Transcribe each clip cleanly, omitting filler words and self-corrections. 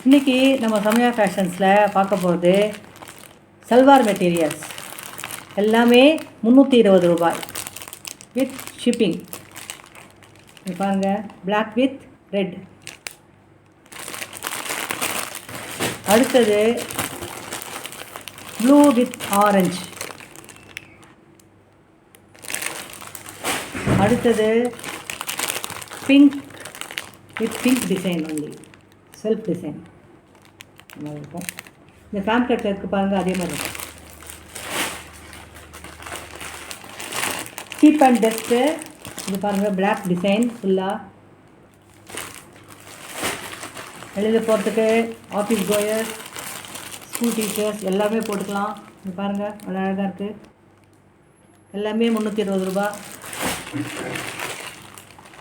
இன்றைக்கி நம்ம சமயா ஃபேஷன்ஸில் பார்க்க போகிறது சல்வார் மெட்டீரியல்ஸ் எல்லாமே 320 ரூபாய் வித் ஷிப்பிங். பாருங்கள், பிளாக் வித் ரெட். அடுத்தது ப்ளூ வித் ஆரஞ்சு. அடுத்தது pink with pink design, only self design மாதிரி இருக்கும். இந்த பேம்ப்ளெட்டில் இருக்குது பாருங்கள், அதே மாதிரி இருக்கும். Cheap and best. இது பாருங்கள், பிளாக் டிசைன் ஃபுல்லாக. வெளியில் போகிறதுக்கு ஆஃபீஸ் கோயர்ஸ், ஸ்கூல் டீச்சர்ஸ் எல்லாமே போட்டுக்கலாம். இது பாருங்கள், அழகாக இருக்குது. எல்லாமே 320 ரூபா.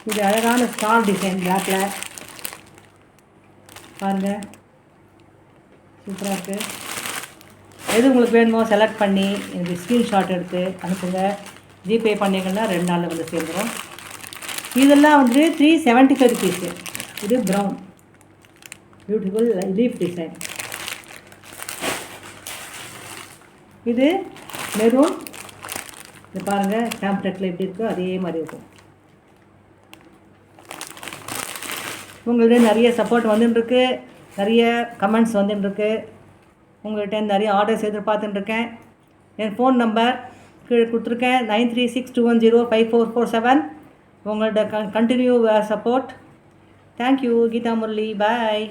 இது அழகான ஸ்டார் டிசைன் பிளாக்கில் பாருங்கள், சூப்பராக இருக்குது. எது உங்களுக்கு வேணுமோ செலக்ட் பண்ணி எனக்கு ஸ்க்ரீன்ஷாட் எடுத்து அனுப்புங்க. ஜிபே பண்ணிங்கன்னா 2 நாளில் வந்து சேர்ந்துடும். இதெல்லாம் வந்து 375 ருபீஸு. இது ப்ரௌன் பியூட்டிஃபுல் லீஃப் டிசைன். இது மெரூன். இது பாருங்கள், பேம்ப்ளெட்டில் எப்படி இருக்கோ அதே மாதிரி இருக்கும். உங்கள்கிட்ட நிறைய சப்போர்ட் வந்துட்டுருக்கு, நிறைய கமெண்ட்ஸ் வந்துட்டுருக்கு. உங்கள்கிட்ட நிறைய ஆர்டர்ஸ் எதிர்பார்த்துட்டுருக்கேன். என் ஃபோன் நம்பர் கீழே கொடுத்துருக்கேன், 9362105447. உங்களோட continue support. Thank you. Geetha Murali, பாய்.